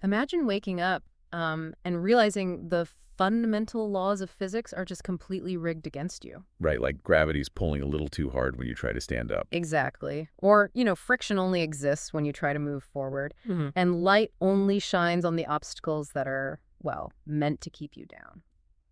Imagine waking up and realizing the fundamental laws of physics are just completely rigged against you. Right, like gravity's pulling a little too hard when you try to stand up. Exactly. Or, friction only exists when you try to move forward, and light only shines on the obstacles that are, well, meant to keep you down.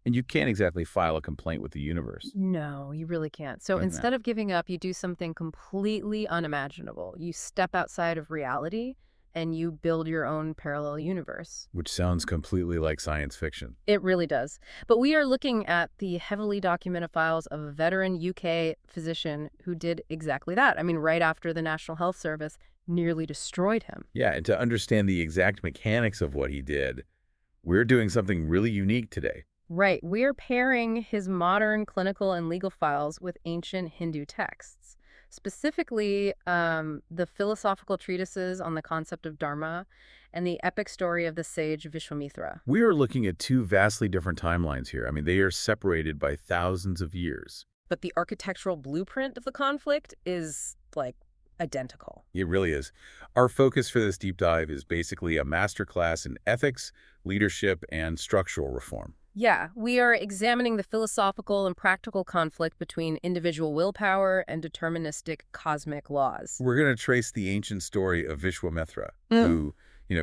And you can't exactly file a complaint with the universe. No, you really can't. So Okay. instead of giving up, you do something completely unimaginable. You step outside of reality and you build your own parallel universe. Which sounds completely like science fiction. It really does. But we are looking at the heavily documented files of a veteran UK physician who did exactly that. I mean, right after the National Health Service nearly destroyed him. Yeah, and to understand the exact mechanics of what he did, we're doing something really unique today. Right. We're pairing his modern clinical and legal files with ancient Hindu texts, specifically the philosophical treatises on the concept of dharma and the epic story of the sage Vishwamitra. We are looking at two vastly different timelines here. I mean, they are separated by thousands of years. But the architectural blueprint of the conflict is, like, identical. It really is. Our focus for this deep dive is basically a masterclass in ethics, leadership, and structural reform. Yeah, we are examining the philosophical and practical conflict between individual willpower and deterministic cosmic laws. We're going to trace the ancient story of Vishwamitra, who,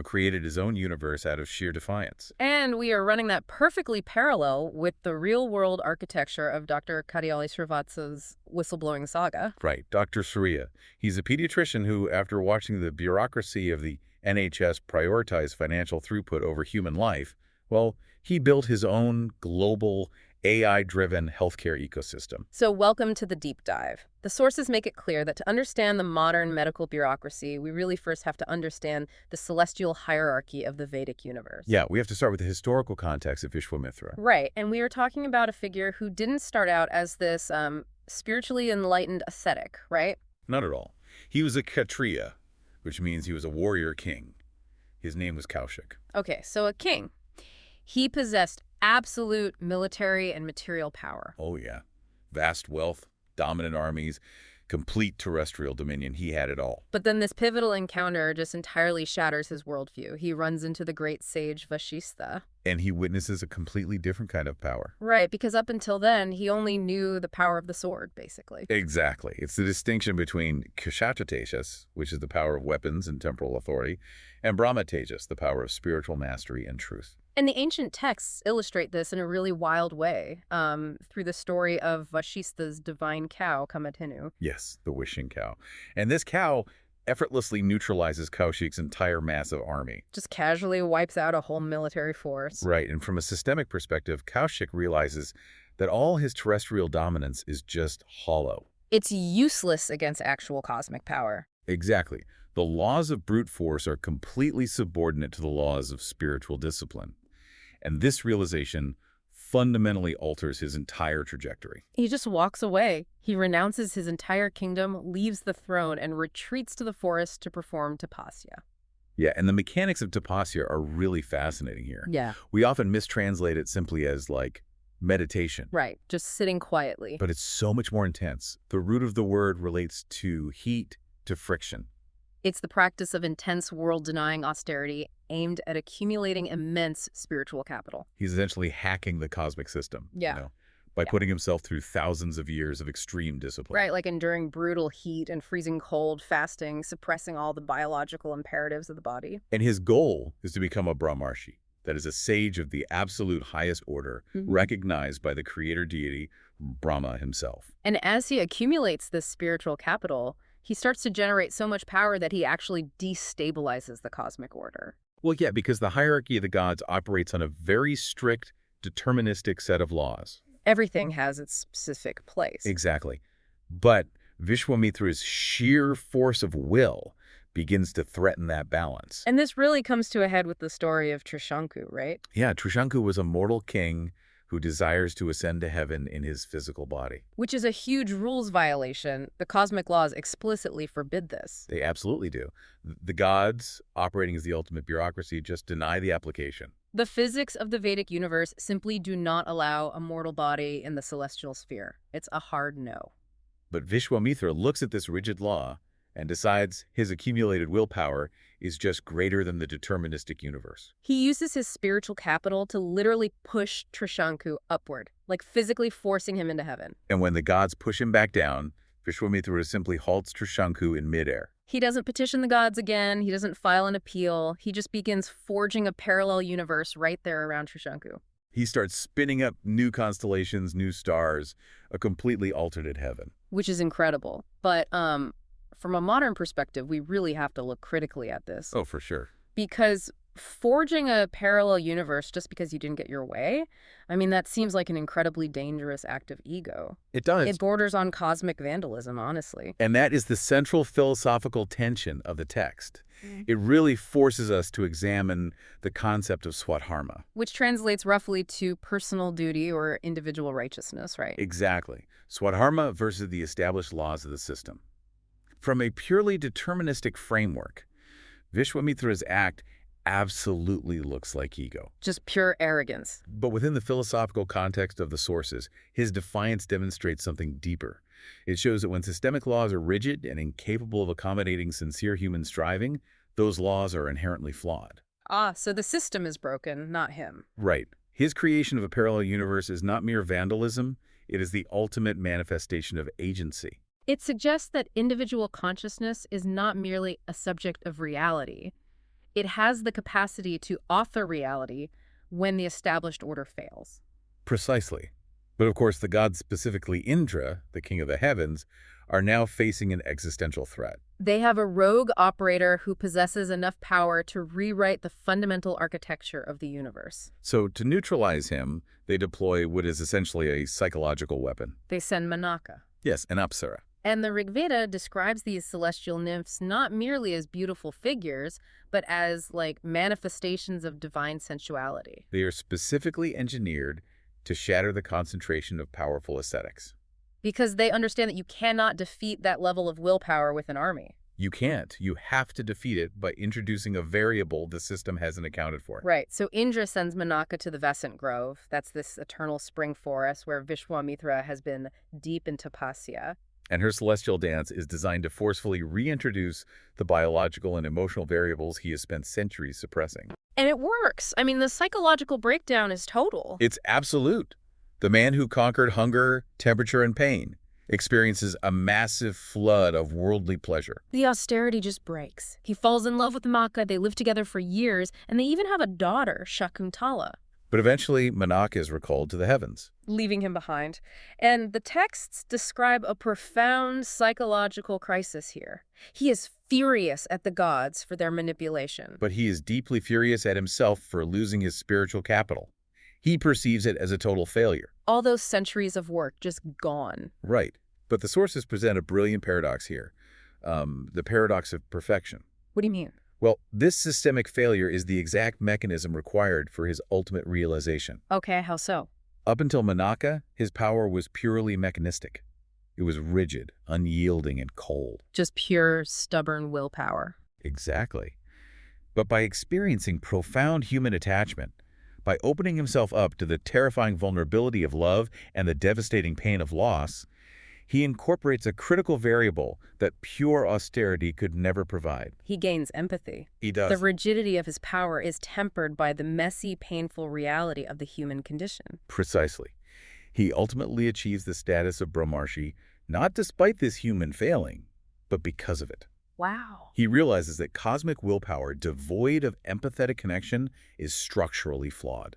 created his own universe out of sheer defiance. And we are running that perfectly parallel with the real-world architecture of Dr. Katyali Srivatsa's whistleblowing saga. Right, Dr. Surya. He's a pediatrician who, after watching the bureaucracy of the NHS prioritize financial throughput over human life, well, he built his own global AI-driven healthcare ecosystem. So welcome to the deep dive. The sources make it clear that to understand the modern medical bureaucracy, we really first have to understand the celestial hierarchy of the Vedic universe. Yeah, we have to start with the historical context of Vishwamitra. Right, and we are talking about a figure who didn't start out as this spiritually enlightened ascetic, right? Not at all. He was a Kshatriya, which means he was a warrior king. His name was Kaushik. Okay, so a king. He possessed absolute military and material power. Oh, yeah. Vast wealth, dominant armies, complete terrestrial dominion. He had it all. But then this pivotal encounter just entirely shatters his worldview. He runs into the great sage Vashista. And he witnesses a completely different kind of power. Right, because up until then, he only knew the power of the sword, basically. Exactly. It's the distinction between Kshatriya Tejas, which is the power of weapons and temporal authority, and Brahma Tejas, the power of spiritual mastery and truth. And the ancient texts illustrate this in a really wild way through the story of Vashista's divine cow, Kamatenu. Yes, the wishing cow. And this cow effortlessly neutralizes Kaushik's entire massive army. Just casually wipes out a whole military force. Right, and from a systemic perspective, Kaushik realizes that all his terrestrial dominance is just hollow. It's useless against actual cosmic power. Exactly. The laws of brute force are completely subordinate to the laws of spiritual discipline. And this realization fundamentally alters his entire trajectory. He just walks away. He renounces his entire kingdom, leaves the throne, and retreats to the forest to perform tapasya. Yeah, and the mechanics of tapasya are really fascinating here. Yeah. We often mistranslate it simply as, like, meditation. Right, just sitting quietly. But it's so much more intense. The root of the word relates to heat, to friction. It's the practice of intense world-denying austerity aimed at accumulating immense spiritual capital. He's essentially hacking the cosmic system. Yeah. By putting himself through thousands of years of extreme discipline. Right, like enduring brutal heat and freezing cold, fasting, suppressing all the biological imperatives of the body. And his goal is to become a Brahmarshi, that is a sage of the absolute highest order, recognized by the creator deity, Brahma himself. And as he accumulates this spiritual capital, he starts to generate so much power that he actually destabilizes the cosmic order. Well, yeah, because the hierarchy of the gods operates on a very strict, deterministic set of laws. Everything has its specific place. Exactly. But Vishwamitra's sheer force of will begins to threaten that balance. And this really comes to a head with the story of Trishanku, right? Yeah, Trishanku was a mortal king who desires to ascend to heaven in his physical body. Which is a huge rules violation. The cosmic laws explicitly forbid this. They absolutely do. The gods, operating as the ultimate bureaucracy, just deny the application. The physics of the Vedic universe simply do not allow a mortal body in the celestial sphere. It's a hard no. But Vishwamitra looks at this rigid law and decides his accumulated willpower is just greater than the deterministic universe. He uses his spiritual capital to literally push Trishanku upward, like physically forcing him into heaven. And when the gods push him back down, Vishwamitra simply halts Trishanku in midair. He doesn't petition the gods again, he doesn't file an appeal, he just begins forging a parallel universe right there around Trishanku. He starts spinning up new constellations, new stars, a completely alternate heaven. Which is incredible. But from a modern perspective, we really have to look critically at this. Oh, for sure. Because forging a parallel universe just because you didn't get your way, I mean, that seems like an incredibly dangerous act of ego. It does. It borders on cosmic vandalism, honestly. And that is the central philosophical tension of the text. It really forces us to examine the concept of swadharma. Which translates roughly to personal duty or individual righteousness, right? Exactly. Swadharma versus the established laws of the system. From a purely deterministic framework, Vishwamitra's act absolutely looks like ego. Just pure arrogance. But within the philosophical context of the sources, his defiance demonstrates something deeper. It shows that when systemic laws are rigid and incapable of accommodating sincere human striving, those laws are inherently flawed. Ah, so the system is broken, not him. Right. His creation of a parallel universe is not mere vandalism, it is the ultimate manifestation of agency. It suggests that individual consciousness is not merely a subject of reality. It has the capacity to author reality when the established order fails. Precisely. But of course, the gods, specifically Indra, the king of the heavens, are now facing an existential threat. They have a rogue operator who possesses enough power to rewrite the fundamental architecture of the universe. So to neutralize him, they deploy what is essentially a psychological weapon. They send Manaka. Yes, an apsara. And the Rig Veda describes these celestial nymphs not merely as beautiful figures, but as, like, manifestations of divine sensuality. They are specifically engineered to shatter the concentration of powerful ascetics. Because they understand that you cannot defeat that level of willpower with an army. You can't. You have to defeat it by introducing a variable the system hasn't accounted for. Right. So Indra sends Manaka to the Vesant Grove. That's this eternal spring forest where Vishwamitra has been deep in tapasya. And her celestial dance is designed to forcefully reintroduce the biological and emotional variables he has spent centuries suppressing. And it works. I mean, the psychological breakdown is total. It's absolute. The man who conquered hunger, temperature, and pain experiences a massive flood of worldly pleasure. The austerity just breaks. He falls in love with Maka, they live together for years, and they even have a daughter, Shakuntala. But eventually, Manaka is recalled to the heavens. Leaving him behind. And the texts describe a profound psychological crisis here. He is furious at the gods for their manipulation. But he is deeply furious at himself for losing his spiritual capital. He perceives it as a total failure. All those centuries of work just gone. Right. But the sources present a brilliant paradox here. The paradox of perfection. What do you mean? Well, this systemic failure is the exact mechanism required for his ultimate realization. Okay, how so? Up until Manaka, his power was purely mechanistic. It was rigid, unyielding, and cold. Just pure, stubborn willpower. Exactly. But by experiencing profound human attachment, by opening himself up to the terrifying vulnerability of love and the devastating pain of loss, he incorporates a critical variable that pure austerity could never provide. He gains empathy. He does. The rigidity of his power is tempered by the messy, painful reality of the human condition. Precisely. He ultimately achieves the status of Brahmarshi, not despite this human failing, but because of it. Wow. He realizes that cosmic willpower devoid of empathetic connection is structurally flawed.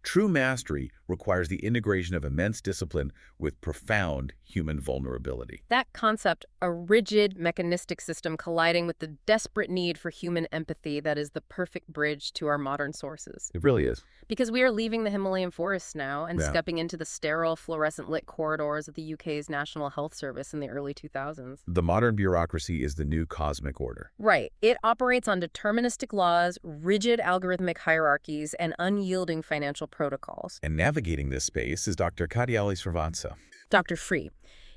True mastery requires the integration of immense discipline with profound human vulnerability. That concept, a rigid, mechanistic system colliding with the desperate need for human empathy, that is the perfect bridge to our modern sources. It really is. Because we are leaving the Himalayan forests now and Yeah. stepping into the sterile, fluorescent-lit corridors of the UK's National Health Service in the early 2000s. The modern bureaucracy is the new cosmic order. Right. It operates on deterministic laws, rigid algorithmic hierarchies, and unyielding financial protocols. And navigating this space is Dr. Katyali Srivatsa. Dr. Free.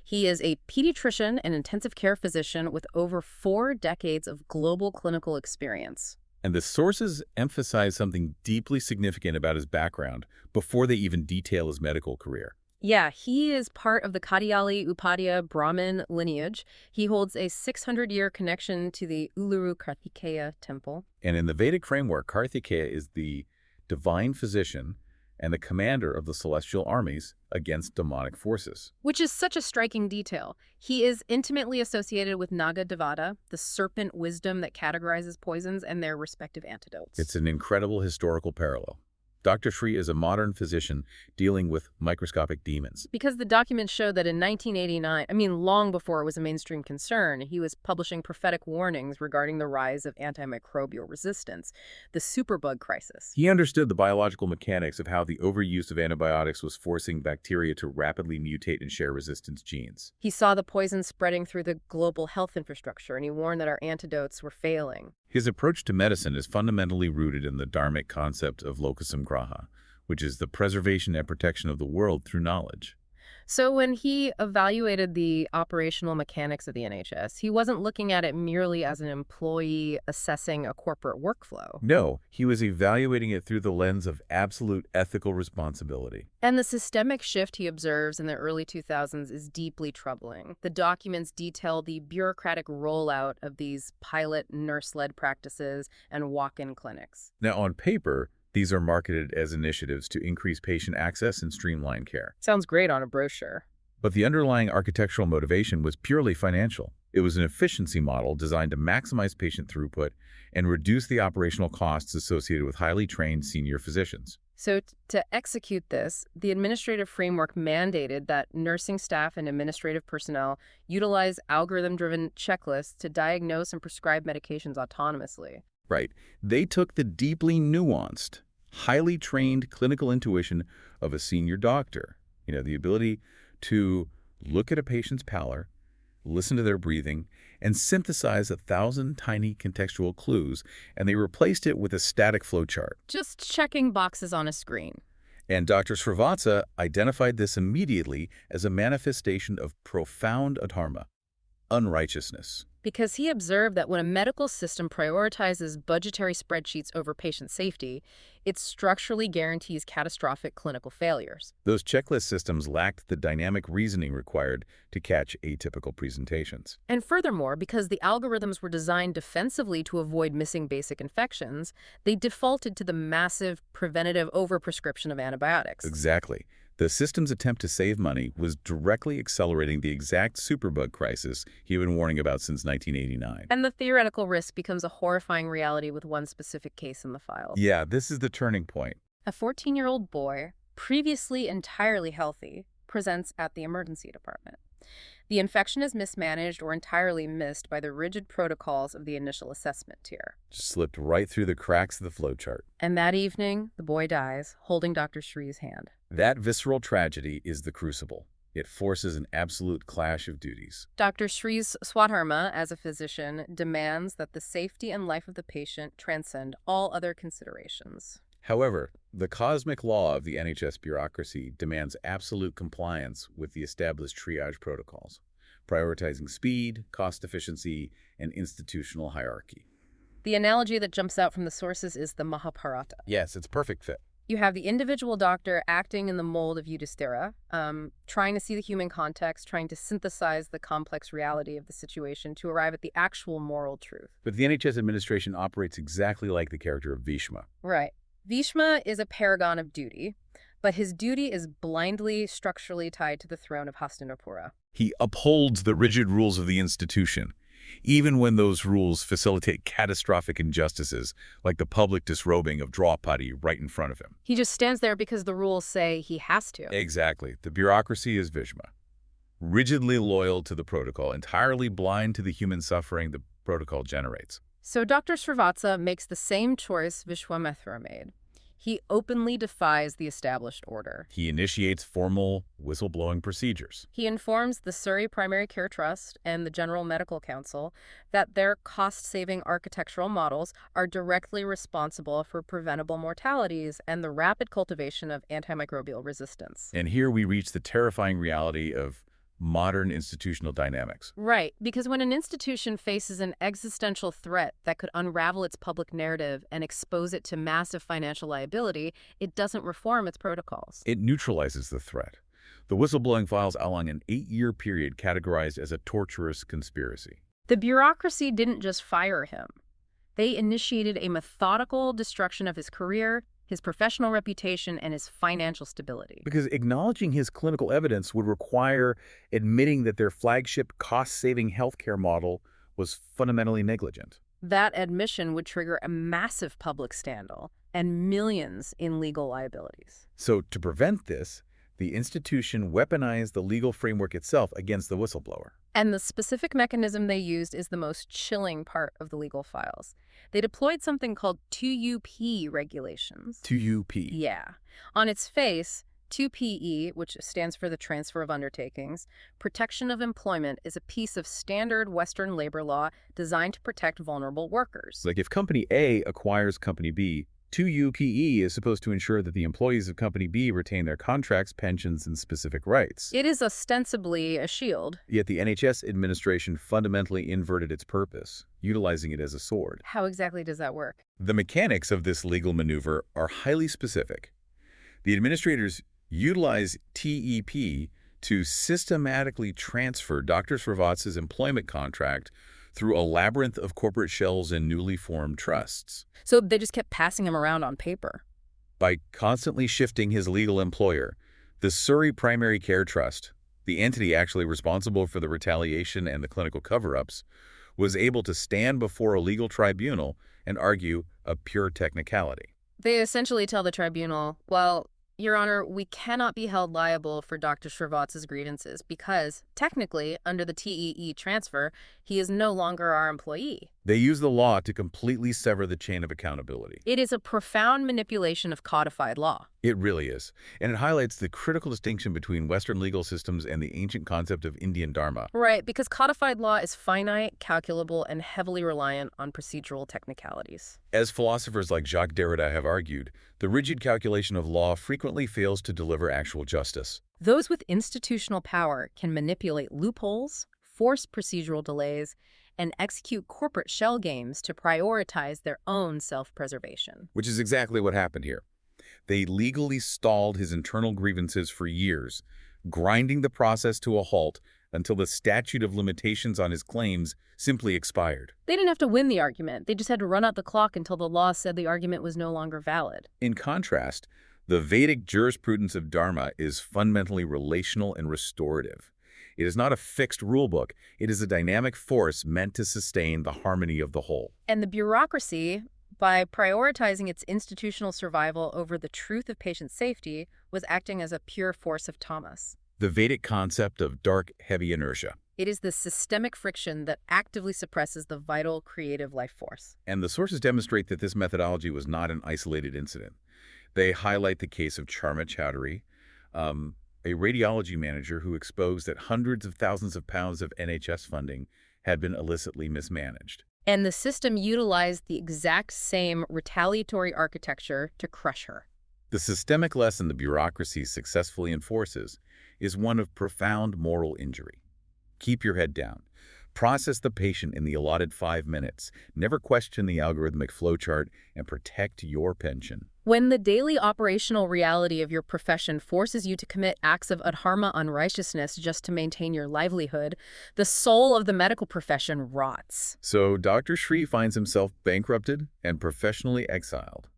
He is a pediatrician and intensive care physician with over 4 decades of global clinical experience. And the sources emphasize something deeply significant about his background before they even detail his medical career. Yeah, he is part of the Kadiyali Upadhyaya Brahmin lineage. He holds a 600-year connection to the Uluru Kartikeya temple. And in the Vedic framework, Kartikeya is the divine physician and the commander of the celestial armies against demonic forces. Which is such a striking detail. He is intimately associated with Naga Devata, the serpent wisdom that categorizes poisons and their respective It's antidotes. an incredible historical parallel. Dr. Sri is a modern physician dealing with microscopic demons. Because the documents show that in 1989, long before it was a mainstream concern, he was publishing prophetic warnings regarding the rise of antimicrobial resistance, the superbug crisis. He understood the biological mechanics of how the overuse of antibiotics was forcing bacteria to rapidly mutate and share resistance genes. He saw the poison spreading through the global health infrastructure, and he warned that our antidotes were failing. His approach to medicine is fundamentally rooted in the dharmic concept of locusum graha, which is the preservation and protection of the world through knowledge. So when he evaluated the operational mechanics of the NHS, he wasn't looking at it merely as an employee assessing a corporate workflow. No, he was evaluating it through the lens of absolute ethical responsibility. And the systemic shift he observes in the early 2000s is deeply troubling. The documents detail the bureaucratic rollout of these pilot nurse-led practices and walk-in clinics. Now, on paper, these are marketed as initiatives to increase patient access and streamline care. Sounds great on a brochure. But the underlying architectural motivation was purely financial. It was an efficiency model designed to maximize patient throughput and reduce the operational costs associated with highly trained senior physicians. So to execute this, the administrative framework mandated that nursing staff and administrative personnel utilize algorithm-driven checklists to diagnose and prescribe medications autonomously. Right. They took the deeply nuanced, highly trained clinical intuition of a senior doctor. The ability to look at a patient's pallor, listen to their breathing, and synthesize 1,000 tiny contextual clues, and they replaced it with a static flowchart. Just checking boxes on a screen. And Dr. Srivatsa identified this immediately as a manifestation of profound adharma, unrighteousness. Because he observed that when a medical system prioritizes budgetary spreadsheets over patient safety, it structurally guarantees catastrophic clinical failures. Those checklist systems lacked the dynamic reasoning required to catch atypical presentations. And furthermore, because the algorithms were designed defensively to avoid missing basic infections, they defaulted to the massive preventative overprescription of antibiotics. Exactly. The system's attempt to save money was directly accelerating the exact superbug crisis he had been warning about since 1989. And the theoretical risk becomes a horrifying reality with one specific case in the files. Yeah, this is the turning point. A 14-year-old boy, previously entirely healthy, presents at the emergency department. The infection is mismanaged or entirely missed by the rigid protocols of the initial assessment tier. Just slipped right through the cracks of the flowchart. And that evening, the boy dies, holding Dr. Shree's hand. That visceral tragedy is the crucible. It forces an absolute clash of duties. Dr. Shree's Swadharma, as a physician, demands that the safety and life of the patient transcend all other considerations. However, the cosmic law of the NHS bureaucracy demands absolute compliance with the established triage protocols, prioritizing speed, cost efficiency, and institutional hierarchy. The analogy that jumps out from the sources is the Mahabharata. Yes, it's a perfect fit. You have the individual doctor acting in the mold of Yudhishthira, trying to see the human context, trying to synthesize the complex reality of the situation to arrive at the actual moral truth. But the NHS administration operates exactly like the character of Bhishma. Right. Bhishma is a paragon of duty, but his duty is blindly, structurally tied to the throne of Hastinapura. He upholds the rigid rules of the institution, even when those rules facilitate catastrophic injustices, like the public disrobing of Draupadi right in front of him. He just stands there because the rules say he has to. Exactly. The bureaucracy is Bhishma, rigidly loyal to the protocol, entirely blind to the human suffering the protocol generates. So Dr. Srivatsa makes the same choice Vishwamitra made. He openly defies the established order. He initiates formal whistleblowing procedures. He informs the Surrey Primary Care Trust and the General Medical Council that their cost-saving architectural models are directly responsible for preventable mortalities and the rapid cultivation of antimicrobial resistance. And here we reach the terrifying reality of modern institutional dynamics. Right, because when an institution faces an existential threat that could unravel its public narrative and expose it to massive financial liability, it doesn't reform its protocols. It neutralizes the threat. The whistleblowing files outline an 8-year period categorized as a torturous conspiracy. The bureaucracy didn't just fire him. They initiated a methodical destruction of his career, his professional reputation, and his financial stability. Because acknowledging his clinical evidence would require admitting that their flagship cost-saving healthcare model was fundamentally negligent. That admission would trigger a massive public scandal and millions in legal liabilities. So to prevent this, the institution weaponized the legal framework itself against the whistleblower. And the specific mechanism they used is the most chilling part of the legal files. They deployed something called 2UP regulations. 2UP. Yeah. On its face, 2PE, which stands for the transfer of undertakings, protection of employment, is a piece of standard Western labor law designed to protect vulnerable workers. Like if Company A acquires Company B, 2UPE is supposed to ensure that the employees of Company B retain their contracts, pensions, and specific rights. It is ostensibly a shield. Yet the NHS administration fundamentally inverted its purpose, utilizing it as a sword. How exactly does that work? The mechanics of this legal maneuver are highly specific. The administrators utilize TEP to systematically transfer Dr. Srivats's employment contract through a labyrinth of corporate shells and newly formed trusts. So they just kept passing him around on paper. By constantly shifting his legal employer, the Surrey Primary Care Trust, the entity actually responsible for the retaliation and the clinical cover-ups, was able to stand before a legal tribunal and argue a pure technicality. They essentially tell the tribunal, well, Your Honor, we cannot be held liable for Dr. Srivats's grievances because, technically, under the TEE transfer, he is no longer our employee. They use the law to completely sever the chain of accountability. It is a profound manipulation of codified law. It really is. And it highlights the critical distinction between Western legal systems and the ancient concept of Indian dharma. Right, because codified law is finite, calculable, and heavily reliant on procedural technicalities. As philosophers like Jacques Derrida have argued, the rigid calculation of law frequently fails to deliver actual justice. Those with institutional power can manipulate loopholes, force procedural delays, and execute corporate shell games to prioritize their own self-preservation. Which is exactly what happened here. They legally stalled his internal grievances for years, grinding the process to a halt until the statute of limitations on his claims simply expired. They didn't have to win the argument. They just had to run out the clock until the law said the argument was no longer valid. In contrast, the Vedic jurisprudence of dharma is fundamentally relational and restorative. It is not a fixed rulebook. It is a dynamic force meant to sustain the harmony of the whole. And the bureaucracy, by prioritizing its institutional survival over the truth of patient safety, was acting as a pure force of tamas. The Vedic concept of dark, heavy inertia. It is the systemic friction that actively suppresses the vital creative life force. And the sources demonstrate that this methodology was not an isolated incident. They highlight the case of Charma Chowdhury, a radiology manager who exposed that hundreds of thousands of pounds of NHS funding had been illicitly mismanaged. And the system utilized the exact same retaliatory architecture to crush her. The systemic lesson the bureaucracy successfully enforces is one of profound moral injury. Keep your head down. Process the patient in the allotted 5 minutes. Never question the algorithmic flowchart and protect your pension. When the daily operational reality of your profession forces you to commit acts of adharma unrighteousness just to maintain your livelihood, the soul of the medical profession rots. So Dr. Sri finds himself bankrupted and professionally exiled.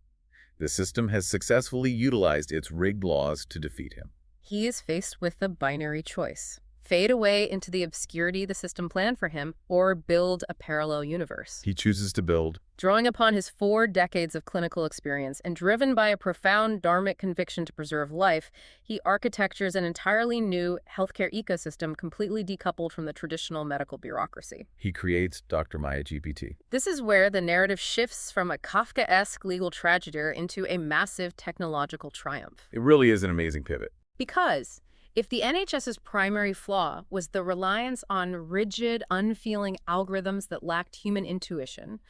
The system has successfully utilized its rigged laws to defeat him. He is faced with a binary choice. Fade away into the obscurity the system planned for him, or build a parallel universe. He chooses to build. Drawing upon his 4 decades of clinical experience and driven by a profound dharmic conviction to preserve life, he architectures an entirely new healthcare ecosystem completely decoupled from the traditional medical bureaucracy. He creates Dr. Maya GPT. This is where the narrative shifts from a Kafkaesque legal tragedy into a massive technological triumph. It really is an amazing pivot. Because if the NHS's primary flaw was the reliance on rigid, unfeeling algorithms that lacked human intuition,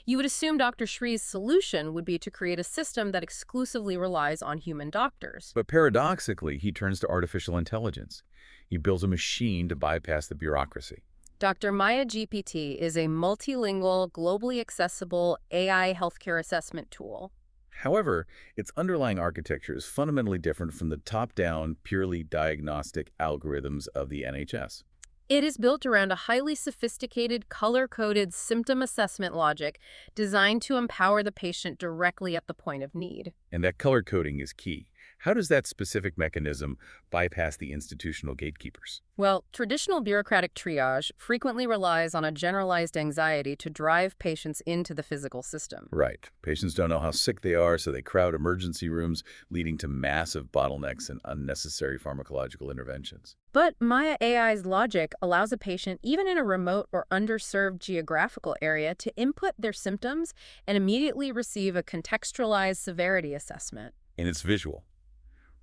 you would assume Dr. Shree's solution would be to create a system that exclusively relies on human doctors. But paradoxically, he turns to artificial intelligence. He builds a machine to bypass the bureaucracy. Dr. Maya GPT is a multilingual, globally accessible AI healthcare assessment tool. However, its underlying architecture is fundamentally different from the top-down, purely diagnostic algorithms of the NHS. It is built around a highly sophisticated, color-coded symptom assessment logic designed to empower the patient directly at the point of need. And that color coding is key. How does that specific mechanism bypass the institutional gatekeepers? Well, traditional bureaucratic triage frequently relies on a generalized anxiety to drive patients into the physical system. Right. Patients don't know how sick they are, so they crowd emergency rooms, leading to massive bottlenecks and unnecessary pharmacological interventions. But Maya AI's logic allows a patient, even in a remote or underserved geographical area, to input their symptoms and immediately receive a contextualized severity assessment. And it's visual.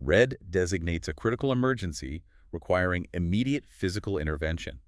Red designates a critical emergency requiring immediate physical intervention.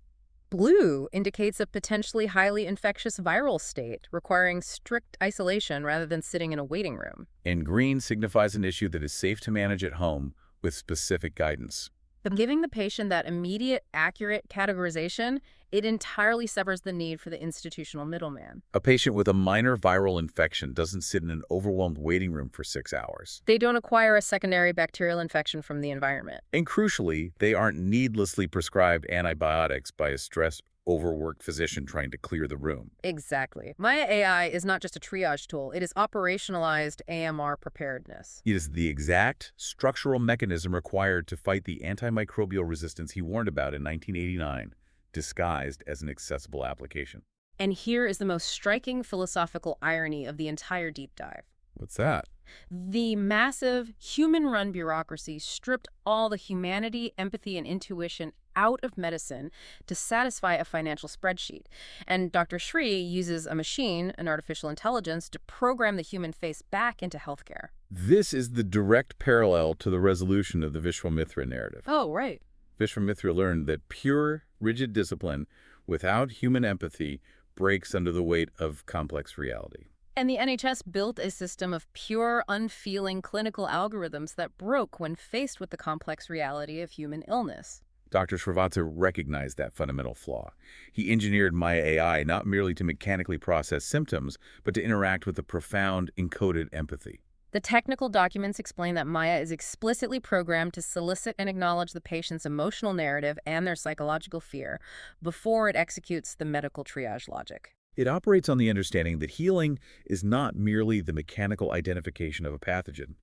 Blue indicates a potentially highly infectious viral state, requiring strict isolation rather than sitting in a waiting room. And green signifies an issue that is safe to manage at home with specific guidance. But giving the patient that immediate, accurate categorization, it entirely severs the need for the institutional middleman. A patient with a minor viral infection doesn't sit in an overwhelmed waiting room for 6 hours. They don't acquire a secondary bacterial infection from the environment. And crucially, they aren't needlessly prescribed antibiotics by a stressed, overworked physician trying to clear the room. Exactly. Maya AI is not just a triage tool, it is operationalized AMR preparedness. It is the exact structural mechanism required to fight the antimicrobial resistance he warned about in 1989, disguised as an accessible application. And here is the most striking philosophical irony of the entire deep dive. What's that? The massive, human-run bureaucracy stripped all the humanity, empathy, and intuition out of medicine to satisfy a financial spreadsheet. And Dr. Shri uses a machine, an artificial intelligence, to program the human face back into healthcare. This is the direct parallel to the resolution of the Vishwamitra narrative. Oh, right. Vishwamitra learned that pure, rigid discipline without human empathy breaks under the weight of complex reality. And the NHS built a system of pure, unfeeling clinical algorithms that broke when faced with the complex reality of human illness. Dr. Srivatsa recognized that fundamental flaw. He engineered Maya AI not merely to mechanically process symptoms, but to interact with a profound, encoded empathy. The technical documents explain that Maya is explicitly programmed to solicit and acknowledge the patient's emotional narrative and their psychological fear before it executes the medical triage logic. It operates on the understanding that healing is not merely the mechanical identification of a pathogen.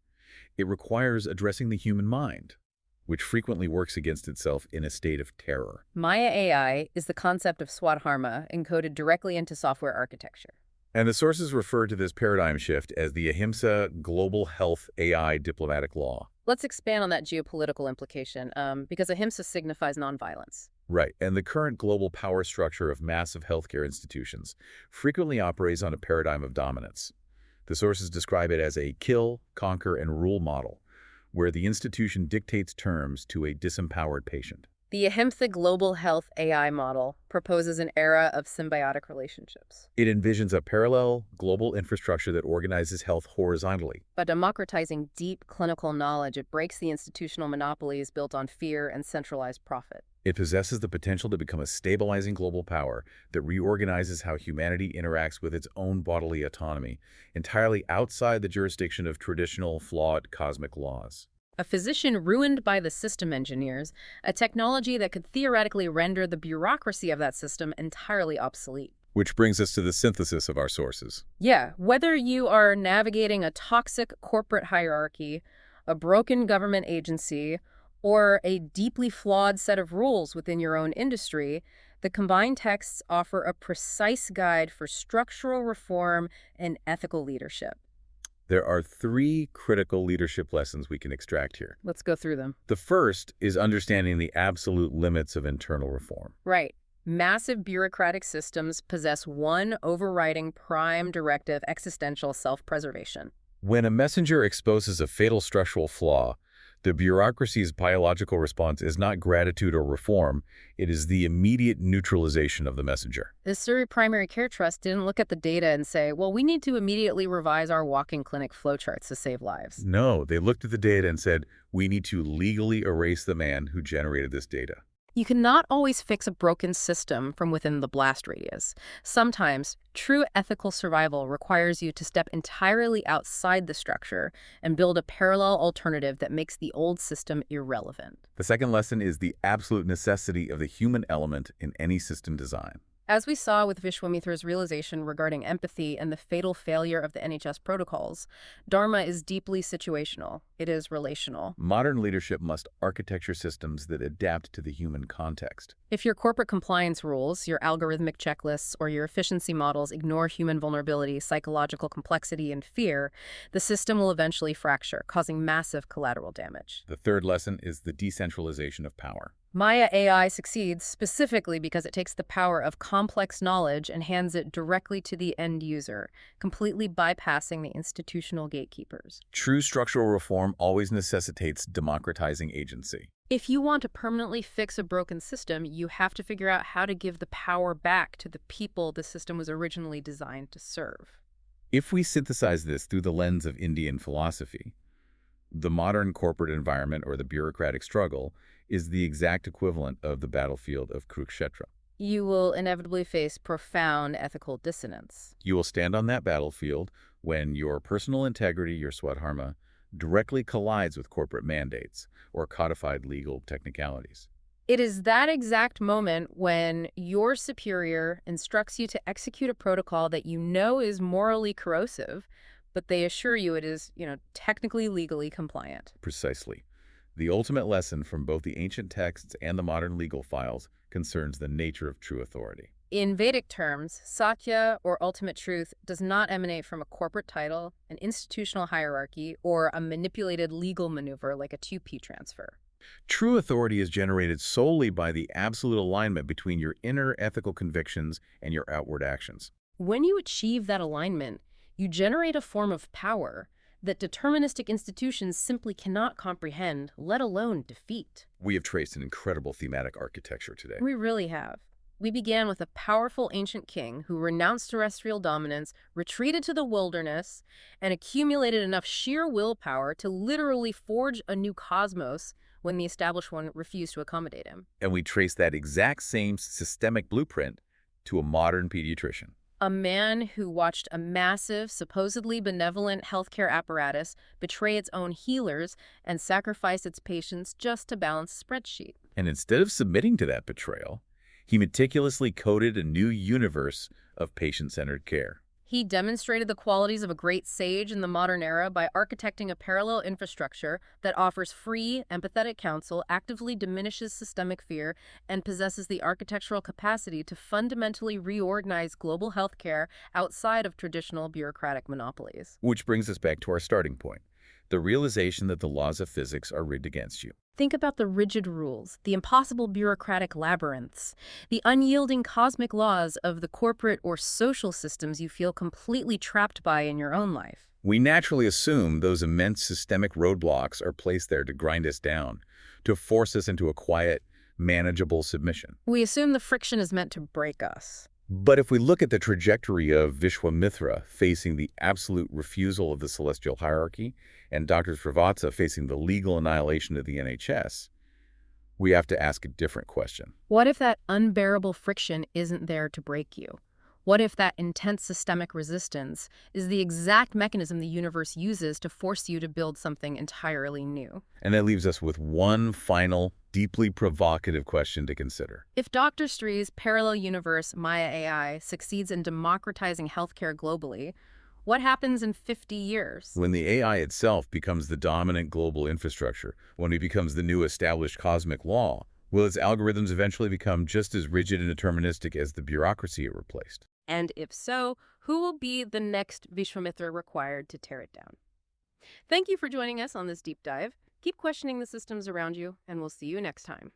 It requires addressing the human mind, which frequently works against itself in a state of terror. Maya AI is the concept of swadharma encoded directly into software architecture. And the sources refer to this paradigm shift as the Ahimsa Global Health AI Diplomatic Law. Let's expand on that geopolitical implication, because ahimsa signifies nonviolence. Right, and the current global power structure of massive healthcare institutions frequently operates on a paradigm of dominance. The sources describe it as a kill, conquer, and rule model, where the institution dictates terms to a disempowered patient. The Ahimsa Global Health AI model proposes an era of symbiotic relationships. It envisions a parallel global infrastructure that organizes health horizontally. By democratizing deep clinical knowledge, it breaks the institutional monopolies built on fear and centralized profit. It possesses the potential to become a stabilizing global power that reorganizes how humanity interacts with its own bodily autonomy, entirely outside the jurisdiction of traditional, flawed cosmic laws. A physician ruined by the system engineers, a technology that could theoretically render the bureaucracy of that system entirely obsolete. Which brings us to the synthesis of our sources. Yeah, whether you are navigating a toxic corporate hierarchy, a broken government agency, or a deeply flawed set of rules within your own industry, the combined texts offer a precise guide for structural reform and ethical leadership. There are 3 critical leadership lessons we can extract here. Let's go through them. The first is understanding the absolute limits of internal reform. Right. Massive bureaucratic systems possess one overriding prime directive: existential self-preservation. When a messenger exposes a fatal structural flaw, the bureaucracy's biological response is not gratitude or reform, it is the immediate neutralization of the messenger. The Surrey Primary Care Trust didn't look at the data and say, well, we need to immediately revise our walk-in clinic flowcharts to save lives. No, they looked at the data and said, we need to legally erase the man who generated this data. You cannot always fix a broken system from within the blast radius. Sometimes, true ethical survival requires you to step entirely outside the structure and build a parallel alternative that makes the old system irrelevant. The second lesson is the absolute necessity of the human element in any system design. As we saw with Vishwamitra's realization regarding empathy and the fatal failure of the NHS protocols, Dharma is deeply situational. It is relational. Modern leadership must architecture systems that adapt to the human context. If your corporate compliance rules, your algorithmic checklists, or your efficiency models ignore human vulnerability, psychological complexity, and fear, the system will eventually fracture, causing massive collateral damage. The third lesson is the decentralization of power. Maya AI succeeds specifically because it takes the power of complex knowledge and hands it directly to the end user, completely bypassing the institutional gatekeepers. True structural reform always necessitates democratizing agency. If you want to permanently fix a broken system, you have to figure out how to give the power back to the people the system was originally designed to serve. If we synthesize this through the lens of Indian philosophy, the modern corporate environment or the bureaucratic struggle is the exact equivalent of the battlefield of Kurukshetra. You will inevitably face profound ethical dissonance. You will stand on that battlefield when your personal integrity, your swadharma, directly collides with corporate mandates or codified legal technicalities. It is that exact moment when your superior instructs you to execute a protocol that you know is morally corrosive, but they assure you it is, technically legally compliant. Precisely. The ultimate lesson from both the ancient texts and the modern legal files concerns the nature of true authority. In Vedic terms, Satya, or ultimate truth, does not emanate from a corporate title, an institutional hierarchy, or a manipulated legal maneuver like a 2P transfer. True authority is generated solely by the absolute alignment between your inner ethical convictions and your outward actions. When you achieve that alignment, you generate a form of power that deterministic institutions simply cannot comprehend, let alone defeat. We have traced an incredible thematic architecture today. We really have. We began with a powerful ancient king who renounced terrestrial dominance, retreated to the wilderness, and accumulated enough sheer willpower to literally forge a new cosmos when the established one refused to accommodate him. And we trace that exact same systemic blueprint to a modern pediatrician. A man who watched a massive, supposedly benevolent healthcare apparatus betray its own healers and sacrifice its patients just to balance a spreadsheet. And instead of submitting to that betrayal, he meticulously coded a new universe of patient-centered care. He demonstrated the qualities of a great sage in the modern era by architecting a parallel infrastructure that offers free, empathetic counsel, actively diminishes systemic fear, and possesses the architectural capacity to fundamentally reorganize global healthcare outside of traditional bureaucratic monopolies. Which brings us back to our starting point, the realization that the laws of physics are rigged against you. Think about the rigid rules, the impossible bureaucratic labyrinths, the unyielding cosmic laws of the corporate or social systems you feel completely trapped by in your own life. We naturally assume those immense systemic roadblocks are placed there to grind us down, to force us into a quiet, manageable submission. We assume the friction is meant to break us. But if we look at the trajectory of Vishwamitra facing the absolute refusal of the celestial hierarchy and Dr. Srivatsa facing the legal annihilation of the NHS, we have to ask a different question. What if that unbearable friction isn't there to break you? What if that intense systemic resistance is the exact mechanism the universe uses to force you to build something entirely new? And that leaves us with one final, deeply provocative question to consider. If Dr. Sri's parallel universe, Maya AI, succeeds in democratizing healthcare globally, what happens in 50 years? When the AI itself becomes the dominant global infrastructure, when it becomes the new established cosmic law, will its algorithms eventually become just as rigid and deterministic as the bureaucracy it replaced? And if so, who will be the next Vishwamitra required to tear it down? Thank you for joining us on this deep dive. Keep questioning the systems around you, and we'll see you next time.